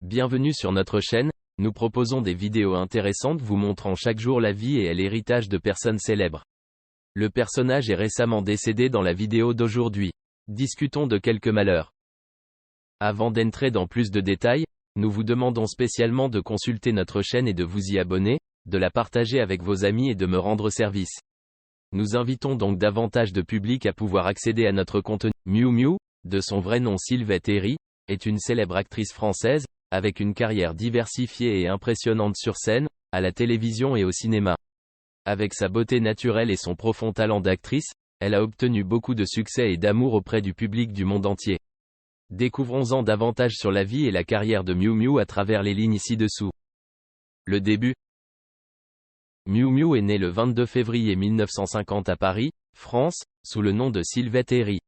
Bienvenue sur notre chaîne, nous proposons des vidéos intéressantes vous montrant chaque jour la vie et l'héritage de personnes célèbres. Le personnage est récemment décédé dans la vidéo d'aujourd'hui. Discutons de quelques malheurs. Avant d'entrer dans plus de détails, nous vous demandons spécialement de consulter notre chaîne et de vous y abonner, de la partager avec vos amis et de me rendre service. Nous invitons donc davantage de public à pouvoir accéder à notre contenu. Miu Miu, de son vrai nom Sylvette Herry, est une célèbre actrice française, avec une carrière diversifiée et impressionnante sur scène, à la télévision et au cinéma. Avec sa beauté naturelle et son profond talent d'actrice, elle a obtenu beaucoup de succès et d'amour auprès du public du monde entier. Découvrons-en davantage sur la vie et la carrière de Miu Miu à travers les lignes ci-dessous. Le début. Miu Miu est née le 22 février 1950 à Paris, France, sous le nom de Sylvette Herry.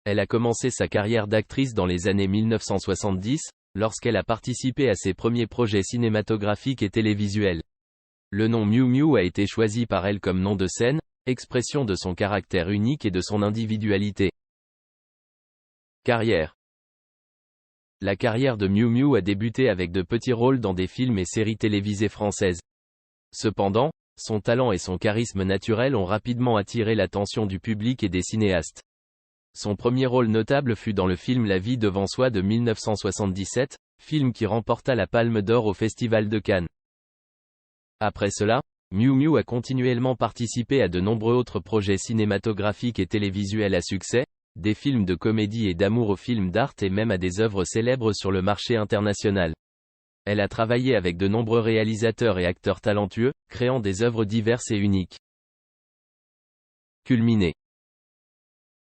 Elle a commencé sa carrière d'actrice dans les années 1970, lorsqu'elle a participé à ses premiers projets cinématographiques et télévisuels. Le nom Miu Miu a été choisi par elle comme nom de scène, expression de son caractère unique et de son individualité. Carrière. La carrière de Miu Miu a débuté avec de petits rôles dans des films et séries télévisées françaises. Cependant, son talent et son charisme naturel ont rapidement attiré l'attention du public et des cinéastes. Son premier rôle notable fut dans le film La vie devant soi de 1977, film qui remporta la Palme d'Or au Festival de Cannes. Après cela, Miu Miu a continuellement participé à de nombreux autres projets cinématographiques et télévisuels à succès, des films de comédie et d'amour aux films d'art et même à des œuvres célèbres sur le marché international. Elle a travaillé avec de nombreux réalisateurs et acteurs talentueux, créant des œuvres diverses et uniques. Culminé.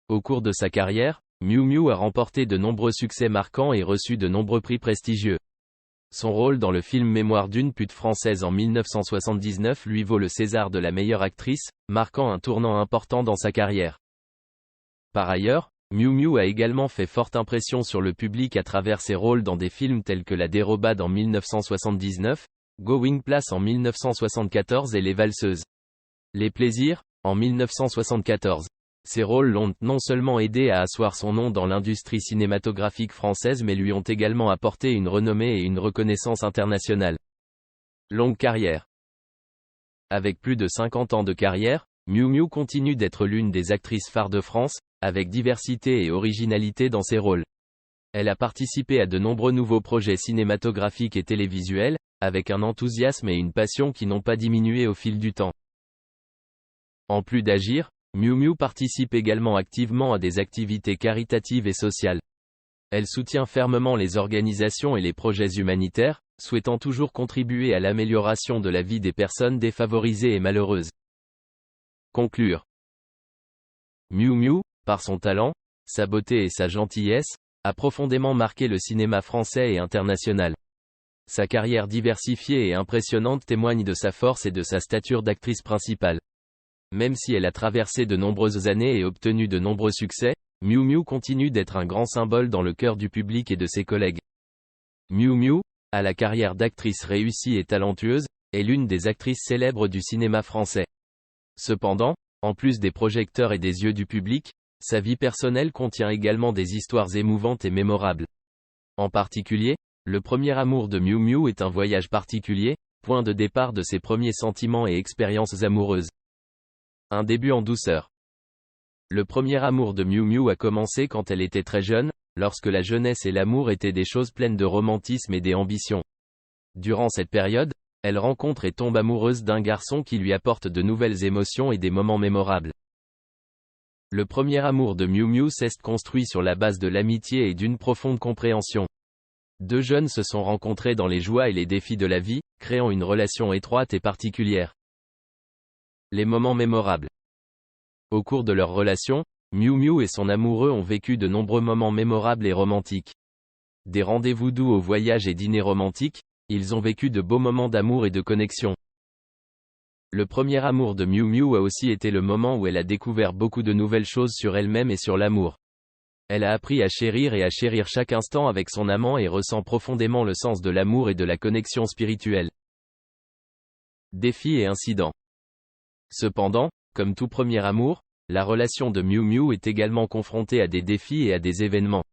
Au cours de sa carrière, Miu Miu a remporté de nombreux succès marquants et reçu de nombreux prix prestigieux. Son rôle dans le film Mémoire d'une pute française en 1979 lui vaut le César de la meilleure actrice, marquant un tournant important dans sa carrière. Par ailleurs, Miu Miu a également fait forte impression sur le public à travers ses rôles dans des films tels que La Dérobade en 1979, Going Place en 1974 et Les Valseuses. Les Plaisirs, en 1974. Ces rôles l'ont non seulement aidé à asseoir son nom dans l'industrie cinématographique française mais lui ont également apporté une renommée et une reconnaissance internationale. Longue carrière. Avec plus de 50 ans de carrière, Miu Miu continue d'être l'une des actrices phares de France, avec diversité et originalité dans ses rôles. Elle a participé à de nombreux nouveaux projets cinématographiques et télévisuels, avec un enthousiasme et une passion qui n'ont pas diminué au fil du temps. En plus d'agir, Miu Miu participe également activement à des activités caritatives et sociales. Elle soutient fermement les organisations et les projets humanitaires, souhaitant toujours contribuer à l'amélioration de la vie des personnes défavorisées et malheureuses. Conclure. Miu Miu, par son talent, sa beauté et sa gentillesse, a profondément marqué le cinéma français et international. Sa carrière diversifiée et impressionnante témoigne de sa force et de sa stature d'actrice principale. Même si elle a traversé de nombreuses années et obtenu de nombreux succès, Miu Miu continue d'être un grand symbole dans le cœur du public et de ses collègues. Miu Miu, à la carrière d'actrice réussie et talentueuse, est l'une des actrices célèbres du cinéma français. Cependant, en plus des projecteurs et des yeux du public, sa vie personnelle contient également des histoires émouvantes et mémorables. En particulier, le premier amour de Miu Miu est un voyage particulier, point de départ de ses premiers sentiments et expériences amoureuses. Un début en douceur. Le premier amour de Miu Miu a commencé quand elle était très jeune, lorsque la jeunesse et l'amour étaient des choses pleines de romantisme et d'ambition. Durant cette période, elle rencontre et tombe amoureuse d'un garçon qui lui apporte de nouvelles émotions et des moments mémorables. Le premier amour de Miu Miu s'est construit sur la base de l'amitié et d'une profonde compréhension. Deux jeunes se sont rencontrés dans les joies et les défis de la vie, créant une relation étroite et particulière. Les moments mémorables. Au cours de leur relation, Miu Miu et son amoureux ont vécu de nombreux moments mémorables et romantiques. Des rendez-vous doux aux voyages et dîners romantiques, ils ont vécu de beaux moments d'amour et de connexion. Le premier amour de Miu Miu a aussi été le moment où elle a découvert beaucoup de nouvelles choses sur elle-même et sur l'amour. Elle a appris à chérir et à chérir chaque instant avec son amant et ressent profondément le sens de l'amour et de la connexion spirituelle. Défis et incidents. Cependant, comme tout premier amour, la relation de Miu Miu est également confrontée à des défis et à des événements.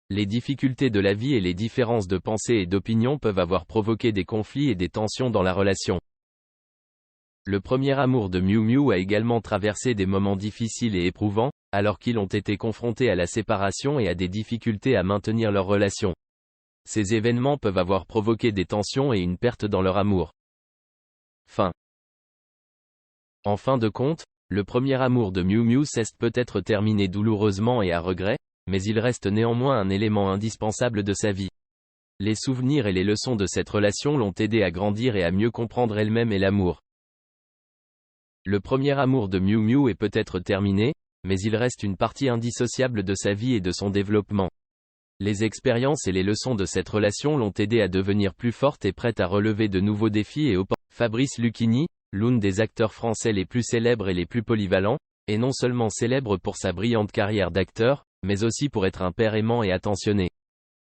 Les difficultés de la vie et les différences de pensée et d'opinion peuvent avoir provoqué des conflits et des tensions dans la relation. Le premier amour de Miu Miu a également traversé des moments difficiles et éprouvants, alors qu'ils ont été confrontés à la séparation et à des difficultés à maintenir leur relation. Ces événements peuvent avoir provoqué des tensions et une perte dans leur amour. Fin. En fin de compte, le premier amour de Miu Miu s'est peut-être terminé douloureusement et à regret, mais il reste néanmoins un élément indispensable de sa vie. Les souvenirs et les leçons de cette relation l'ont aidé à grandir et à mieux comprendre elle-même et l'amour. Le premier amour de Miu Miu est peut-être terminé, mais il reste une partie indissociable de sa vie et de son développement. Les expériences et les leçons de cette relation l'ont aidé à devenir plus forte et prête à relever de nouveaux défis et Fabrice Lucchini, l'un des acteurs français les plus célèbres et les plus polyvalents, est non seulement célèbre pour sa brillante carrière d'acteur, mais aussi pour être un père aimant et attentionné.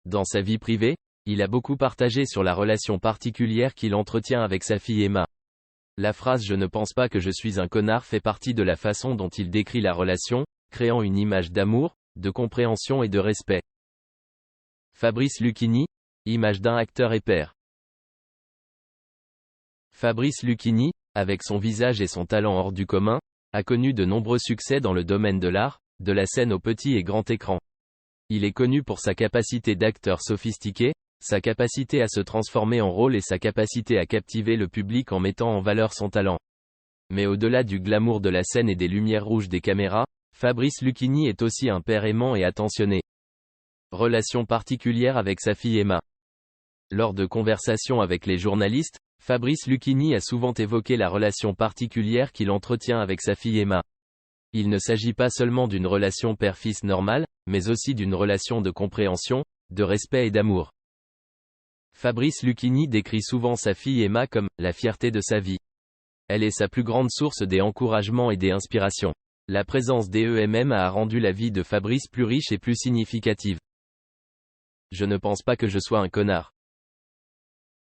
Dans sa vie privée, il a beaucoup partagé sur la relation particulière qu'il entretient avec sa fille Emma. La phrase « Je ne pense pas que je suis un connard » fait partie de la façon dont il décrit la relation, créant une image d'amour, de compréhension et de respect. Fabrice Lucchini, image d'un acteur et père. Fabrice Lucchini, avec son visage et son talent hors du commun, a connu de nombreux succès dans le domaine de l'art, de la scène au petit et grand écran. Il est connu pour sa capacité d'acteur sophistiqué, sa capacité à se transformer en rôle et sa capacité à captiver le public en mettant en valeur son talent. Mais au-delà du glamour de la scène et des lumières rouges des caméras, Fabrice Lucchini est aussi un père aimant et attentionné. Relation particulière avec sa fille Emma. Lors de conversations avec les journalistes, Fabrice Lucchini a souvent évoqué la relation particulière qu'il entretient avec sa fille Emma. Il ne s'agit pas seulement d'une relation père-fils normale, mais aussi d'une relation de compréhension, de respect et d'amour. Fabrice Lucchini décrit souvent sa fille Emma comme « la fierté de sa vie ». Elle est sa plus grande source d'encouragement et d'inspiration. La présence d'Emma a rendu la vie de Fabrice plus riche et plus significative. Je ne pense pas que je sois un connard.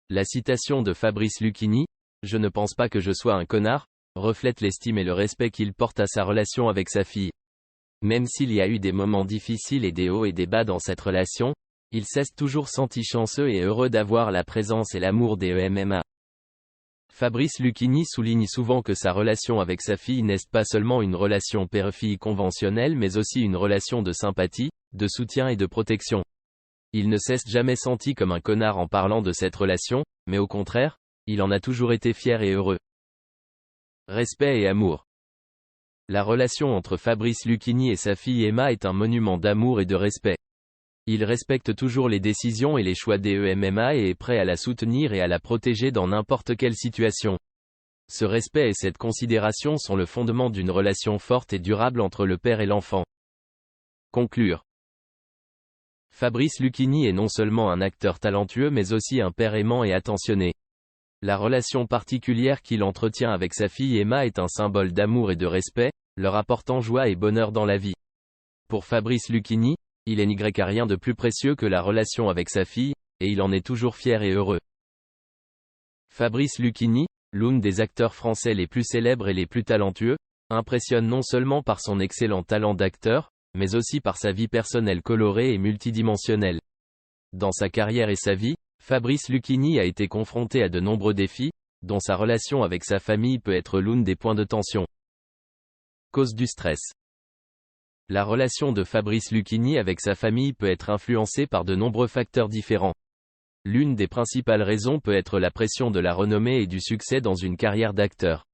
La citation de Fabrice Lucchini, « Je ne pense pas que je sois un connard », reflète l'estime et le respect qu'il porte à sa relation avec sa fille. Même s'il y a eu des moments difficiles et des hauts et des bas dans cette relation, il s'est toujours senti chanceux et heureux d'avoir la présence et l'amour d'Emma. Fabrice Lucchini souligne souvent que sa relation avec sa fille n'est pas seulement une relation père-fille conventionnelle mais aussi une relation de sympathie, de soutien et de protection. Il ne s'est jamais senti comme un connard en parlant de cette relation, mais au contraire, il en a toujours été fier et heureux. Respect et amour. La relation entre Fabrice Lucchini et sa fille Emma est un monument d'amour et de respect. Il respecte toujours les décisions et les choix d'Emma et est prêt à la soutenir et à la protéger dans n'importe quelle situation. Ce respect et cette considération sont le fondement d'une relation forte et durable entre le père et l'enfant. Conclure. Fabrice Lucchini est non seulement un acteur talentueux mais aussi un père aimant et attentionné. La relation particulière qu'il entretient avec sa fille Emma est un symbole d'amour et de respect, leur apportant joie et bonheur dans la vie. Pour Fabrice Lucchini, il n'y a rien de plus précieux que la relation avec sa fille, et il en est toujours fier et heureux. Fabrice Lucchini, l'un des acteurs français les plus célèbres et les plus talentueux, impressionne non seulement par son excellent talent d'acteur, mais aussi par sa vie personnelle colorée et multidimensionnelle. Dans sa carrière et sa vie, Fabrice Lucchini a été confronté à de nombreux défis, dont sa relation avec sa famille peut être l'un des points de tension. Cause du stress. La relation de Fabrice Lucchini avec sa famille peut être influencée par de nombreux facteurs différents. L'une des principales raisons peut être la pression de la renommée et du succès dans une carrière d'acteur.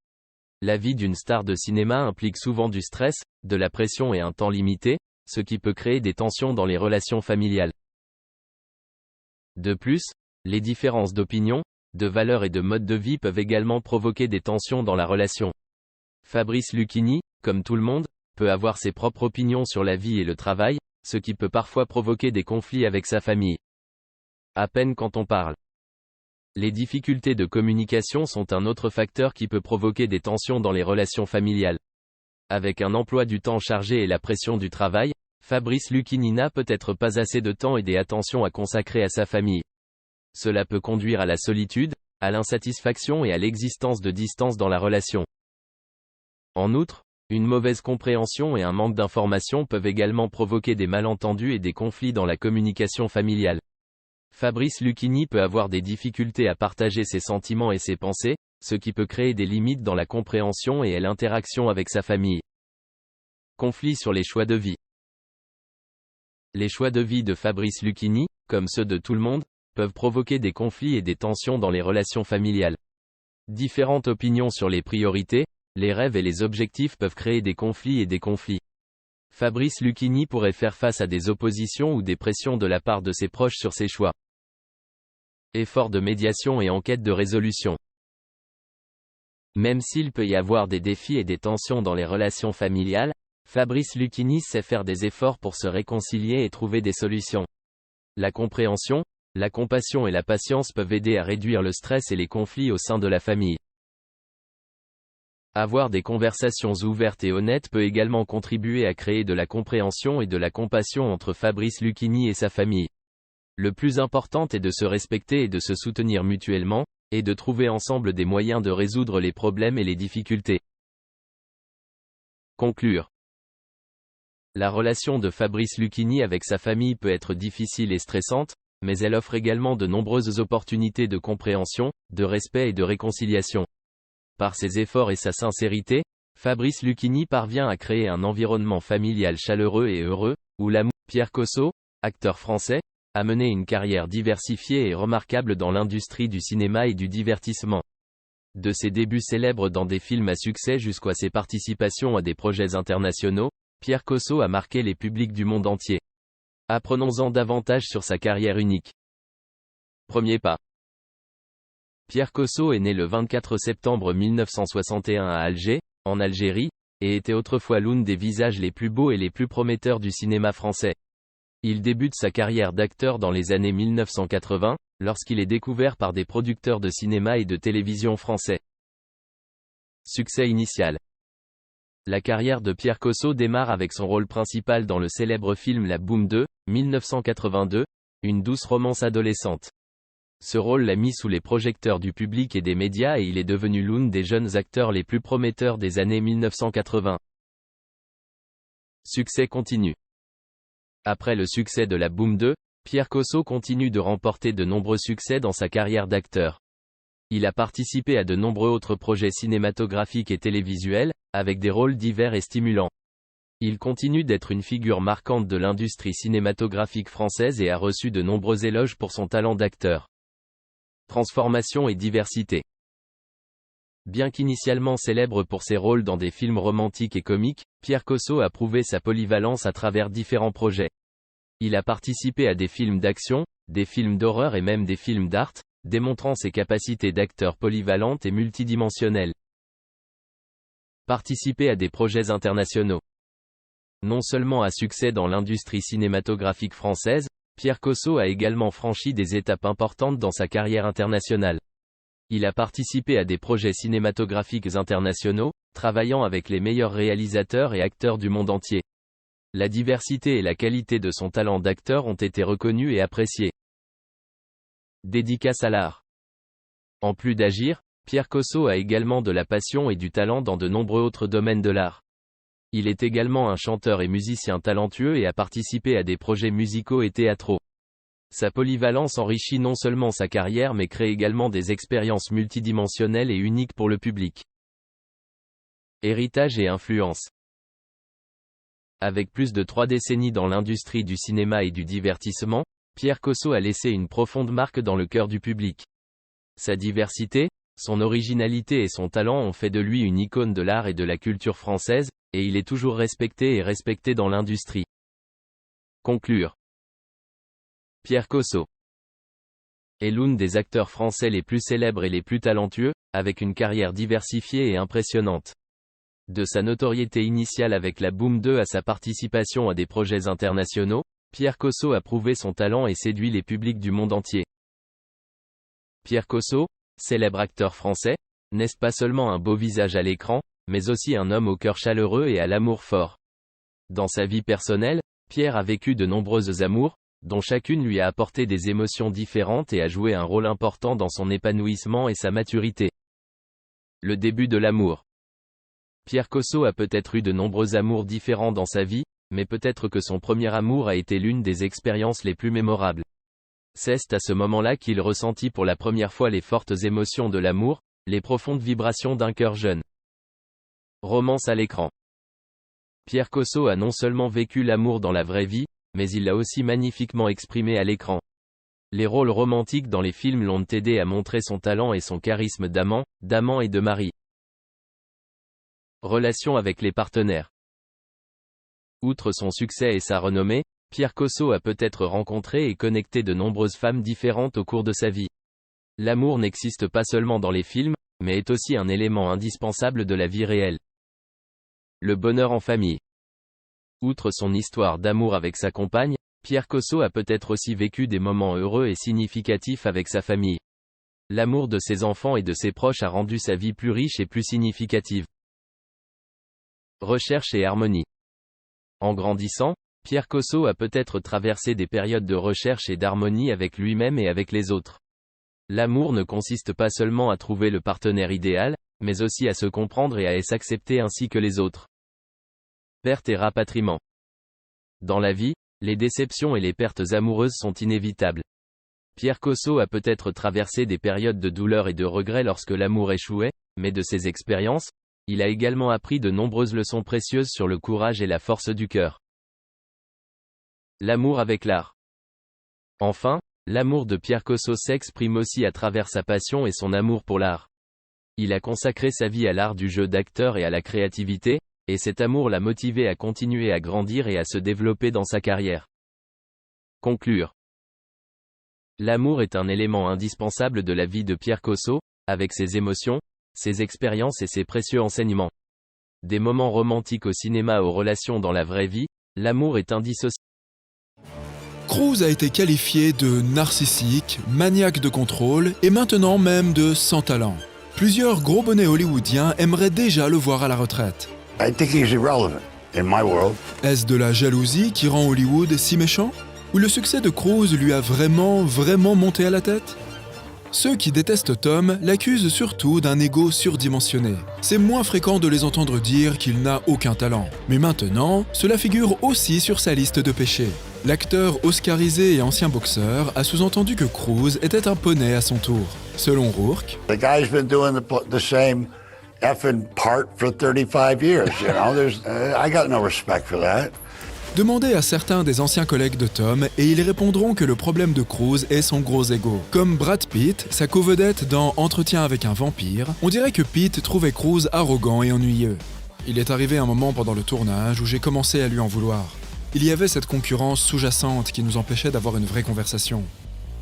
La vie d'une star de cinéma implique souvent du stress, de la pression et un temps limité, ce qui peut créer des tensions dans les relations familiales. De plus, les différences d'opinion, de valeurs et de mode de vie peuvent également provoquer des tensions dans la relation. Fabrice Lucchini, comme tout le monde, peut avoir ses propres opinions sur la vie et le travail, ce qui peut parfois provoquer des conflits avec sa famille. À peine quand on parle. Les difficultés de communication sont un autre facteur qui peut provoquer des tensions dans les relations familiales. Avec un emploi du temps chargé et la pression du travail, Fabrice Lucchini n'a peut-être pas assez de temps et d'attention à consacrer à sa famille. Cela peut conduire à la solitude, à l'insatisfaction et à l'existence de distance dans la relation. En outre, Une mauvaise compréhension et un manque d'information peuvent également provoquer des malentendus et des conflits dans la communication familiale. Fabrice Lucchini peut avoir des difficultés à partager ses sentiments et ses pensées, ce qui peut créer des limites dans la compréhension et l'interaction avec sa famille. Conflit sur les choix de vie. Les choix de vie de Fabrice Lucchini, comme ceux de tout le monde, peuvent provoquer des conflits et des tensions dans les relations familiales. Différentes opinions sur les priorités, les rêves et les objectifs peuvent créer des conflits et des conflits. Fabrice Lucchini pourrait faire face à des oppositions ou des pressions de la part de ses proches sur ses choix. Efforts de médiation et enquête de résolution. Même s'il peut y avoir des défis et des tensions dans les relations familiales, Fabrice Lucchini sait faire des efforts pour se réconcilier et trouver des solutions. La compréhension, la compassion et la patience peuvent aider à réduire le stress et les conflits au sein de la famille. Avoir des conversations ouvertes et honnêtes peut également contribuer à créer de la compréhension et de la compassion entre Fabrice Lucchini et sa famille. Le plus important est de se respecter et de se soutenir mutuellement, et de trouver ensemble des moyens de résoudre les problèmes et les difficultés. Conclure. La relation de Fabrice Lucchini avec sa famille peut être difficile et stressante, mais elle offre également de nombreuses opportunités de compréhension, de respect et de réconciliation. Par ses efforts et sa sincérité, Fabrice Lucchini parvient à créer un environnement familial chaleureux et heureux, où l'amour. Pierre Cosso, acteur français, a mené une carrière diversifiée et remarquable dans l'industrie du cinéma et du divertissement. De ses débuts célèbres dans des films à succès jusqu'à ses participations à des projets internationaux, Pierre Cosso a marqué les publics du monde entier. Apprenons-en davantage sur sa carrière unique. Premier pas. Pierre Cosso est né le 24 septembre 1961 à Alger, en Algérie, et était autrefois l'un des visages les plus beaux et les plus prometteurs du cinéma français. Il débute sa carrière d'acteur dans les années 1980, lorsqu'il est découvert par des producteurs de cinéma et de télévision français. Succès initial. La carrière de Pierre Cosso démarre avec son rôle principal dans le célèbre film La Boum 2, 1982, une douce romance adolescente. Ce rôle l'a mis sous les projecteurs du public et des médias et il est devenu l'un des jeunes acteurs les plus prometteurs des années 1980. Succès continu. Après le succès de La Boum 2, Pierre Cosso continue de remporter de nombreux succès dans sa carrière d'acteur. Il a participé à de nombreux autres projets cinématographiques et télévisuels, avec des rôles divers et stimulants. Il continue d'être une figure marquante de l'industrie cinématographique française et a reçu de nombreux éloges pour son talent d'acteur. Transformation et diversité. Bien qu'initialement célèbre pour ses rôles dans des films romantiques et comiques, Pierre Cosso a prouvé sa polyvalence à travers différents projets. Il a participé à des films d'action, des films d'horreur et même des films d'art, démontrant ses capacités d'acteur polyvalentes et multidimensionnelles. Participer à des projets internationaux. Non seulement à succès dans l'industrie cinématographique française, Pierre Cosso a également franchi des étapes importantes dans sa carrière internationale. Il a participé à des projets cinématographiques internationaux, travaillant avec les meilleurs réalisateurs et acteurs du monde entier. La diversité et la qualité de son talent d'acteur ont été reconnues et appréciées. Dédicace à l'art. En plus d'agir, Pierre Cosso a également de la passion et du talent dans de nombreux autres domaines de l'art. Il est également un chanteur et musicien talentueux et a participé à des projets musicaux et théâtraux. Sa polyvalence enrichit non seulement sa carrière mais crée également des expériences multidimensionnelles et uniques pour le public. Héritage et influence. Avec plus de 3 décennies dans l'industrie du cinéma et du divertissement, Pierre Cosso a laissé une profonde marque dans le cœur du public. Sa diversité, son originalité et son talent ont fait de lui une icône de l'art et de la culture française, et il est toujours respecté dans l'industrie. Conclure. Pierre Cosso est l'un des acteurs français les plus célèbres et les plus talentueux, avec une carrière diversifiée et impressionnante. De sa notoriété initiale avec La Boum 2 à sa participation à des projets internationaux, Pierre Cosso a prouvé son talent et séduit les publics du monde entier. Pierre Cosso, célèbre acteur français, n'est pas seulement un beau visage à l'écran, mais aussi un homme au cœur chaleureux et à l'amour fort. Dans sa vie personnelle, Pierre a vécu de nombreuses amours, dont chacune lui a apporté des émotions différentes et a joué un rôle important dans son épanouissement et sa maturité. Le début de l'amour. Pierre Cosso a peut-être eu de nombreux amours différents dans sa vie, mais peut-être que son premier amour a été l'une des expériences les plus mémorables. C'est à ce moment-là qu'il ressentit pour la première fois les fortes émotions de l'amour, les profondes vibrations d'un cœur jeune. Romance à l'écran. Pierre Cosso a non seulement vécu l'amour dans la vraie vie, mais il l'a aussi magnifiquement exprimé à l'écran. Les rôles romantiques dans les films l'ont aidé à montrer son talent et son charisme d'amant et de mari. Relation avec les partenaires. Outre son succès et sa renommée, Pierre Cosso a peut-être rencontré et connecté de nombreuses femmes différentes au cours de sa vie. L'amour n'existe pas seulement dans les films, mais est aussi un élément indispensable de la vie réelle. Le bonheur en famille. Outre son histoire d'amour avec sa compagne, Pierre Cosso a peut-être aussi vécu des moments heureux et significatifs avec sa famille. L'amour de ses enfants et de ses proches a rendu sa vie plus riche et plus significative. Recherche et harmonie. En grandissant, Pierre Cosso a peut-être traversé des périodes de recherche et d'harmonie avec lui-même et avec les autres. L'amour ne consiste pas seulement à trouver le partenaire idéal, mais aussi à se comprendre et à s'accepter ainsi que les autres. Perte et rapatriement. Dans la vie, les déceptions et les pertes amoureuses sont inévitables. Pierre Cosso a peut-être traversé des périodes de douleur et de regret lorsque l'amour échouait, mais de ses expériences, il a également appris de nombreuses leçons précieuses sur le courage et la force du cœur. L'amour avec l'art. Enfin, l'amour de Pierre Cosso s'exprime aussi à travers sa passion et son amour pour l'art. Il a consacré sa vie à l'art du jeu d'acteur et à la créativité, et cet amour l'a motivé à continuer à grandir et à se développer dans sa carrière. Conclure. L'amour est un élément indispensable de la vie de Pierre Cosso, avec ses émotions, ses expériences et ses précieux enseignements. Des moments romantiques au cinéma aux relations dans la vraie vie, l'amour est indissociable. Cruise a été qualifié de narcissique, maniaque de contrôle et maintenant même de sans talent. Plusieurs gros bonnets hollywoodiens aimeraient déjà le voir à la retraite. I think he's irrelevant in my world. Est-ce de la jalousie qui rend Hollywood si méchant? Ou le succès de Cruise lui a vraiment monté à la tête? Ceux qui détestent Tom l'accusent surtout d'un ego surdimensionné. C'est moins fréquent de les entendre dire qu'il n'a aucun talent. Mais maintenant, cela figure aussi sur sa liste de péchés. L'acteur oscarisé et ancien boxeur a sous-entendu que Cruise était un poney à son tour. Selon Rourke, The guy's been doing the same effing part for 35 years, you know. I got no respect for that. demandez à certains des anciens collègues de Tom et ils répondront que le problème de Cruise est son gros ego. Comme Brad Pitt, sa co-vedette dans Entretien avec un vampire, on dirait que Pitt trouvait Cruise arrogant et ennuyeux. Il est arrivé un moment pendant le tournage où j'ai commencé à lui en vouloir. Il y avait cette concurrence sous-jacente qui nous empêchait d'avoir une vraie conversation.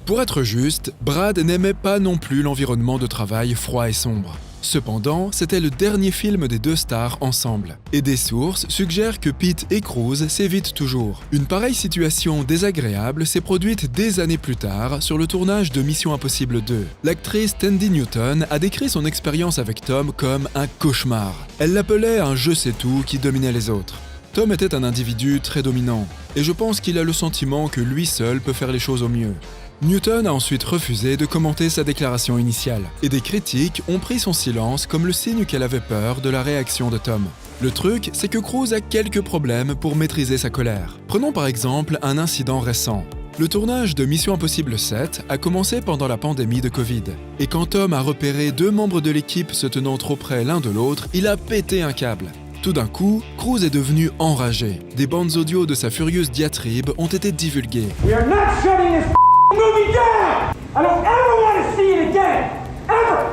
Pour être juste, Brad n'aimait pas non plus l'environnement de travail froid et sombre. Cependant, c'était le dernier film des deux stars ensemble. Et des sources suggèrent que Pitt et Cruise s'évitent toujours. Une pareille situation désagréable s'est produite des années plus tard sur le tournage de Mission Impossible 2. L'actrice Tandy Newton a décrit son expérience avec Tom comme un cauchemar. Elle l'appelait un je sais tout qui dominait les autres. Tom était un individu très dominant, et je pense qu'il a le sentiment que lui seul peut faire les choses au mieux. Newton a ensuite refusé de commenter sa déclaration initiale, et des critiques ont pris son silence comme le signe qu'elle avait peur de la réaction de Tom. Le truc, c'est que Cruise a quelques problèmes pour maîtriser sa colère. Prenons par exemple un incident récent. Le tournage de Mission Impossible 7 a commencé pendant la pandémie de Covid, et quand Tom a repéré deux membres de l'équipe se tenant trop près l'un de l'autre, il a pété un câble. Tout d'un coup, Cruise est devenu enragé. Des bandes audio de sa furieuse diatribe ont été divulguées. We are not shutting this movie down! I don't ever want to see it again! Ever!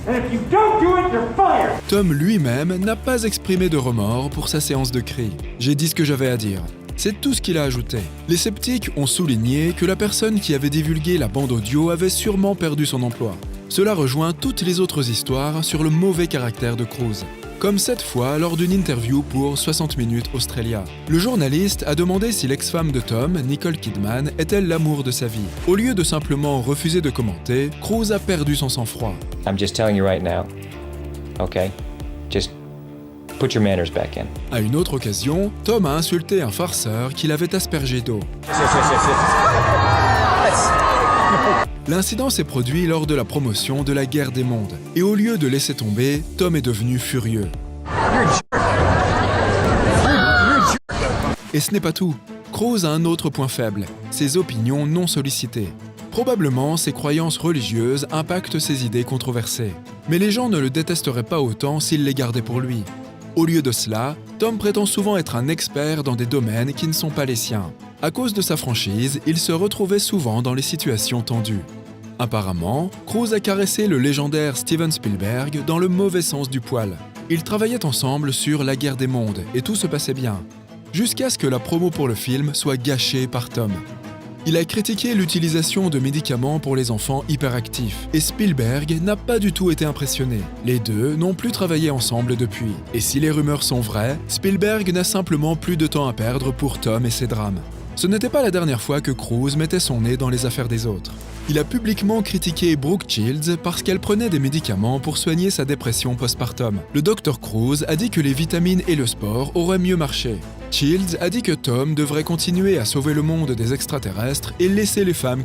And if you don't do it, you're fired! Tom lui-même n'a pas exprimé de remords pour sa séance de cris. J'ai dit ce que j'avais à dire. C'est tout ce qu'il a ajouté. Les sceptiques ont souligné que la personne qui avait divulgué la bande audio avait sûrement perdu son emploi. Cela rejoint toutes les autres histoires sur le mauvais caractère de Cruise. Comme cette fois lors d'une interview pour 60 minutes Australia. Le journaliste a demandé si l'ex-femme de Tom, Nicole Kidman, était l'amour de sa vie. Au lieu de simplement refuser de commenter, Cruise a perdu son sang-froid. I'm just telling you right now, okay? Just put your manners back in. À une autre occasion, Tom a insulté un farceur qui l'avait aspergé d'eau. L'incident s'est produit lors de la promotion de la Guerre des Mondes. Et au lieu de laisser tomber, Tom est devenu furieux. You're Et ce n'est pas tout. Cruise a un autre point faible, ses opinions non sollicitées. Probablement, ses croyances religieuses impactent ses idées controversées. Mais les gens ne le détesteraient pas autant s'il les gardait pour lui. Au lieu de cela, Tom prétend souvent être un expert dans des domaines qui ne sont pas les siens. À cause de sa franchise, il se retrouvait souvent dans les situations tendues. Apparemment, Cruise a caressé le légendaire Steven Spielberg dans le mauvais sens du poil. Ils travaillaient ensemble sur La Guerre des Mondes et tout se passait bien. Jusqu'à ce que la promo pour le film soit gâchée par Tom. Il a critiqué l'utilisation de médicaments pour les enfants hyperactifs et Spielberg n'a pas du tout été impressionné. Les deux n'ont plus travaillé ensemble depuis. Et si les rumeurs sont vraies, Spielberg n'a simplement plus de temps à perdre pour Tom et ses drames. Ce n'était pas la dernière fois que Cruise mettait son nez dans les affaires des autres. Il a publiquement critiqué Brooke Shields parce qu'elle prenait des médicaments pour soigner sa dépression postpartum. Le Dr Cruise a dit que les vitamines et le sport auraient mieux marché. Shields a dit que Tom devrait continuer à sauver le monde des extraterrestres et laisser les femmes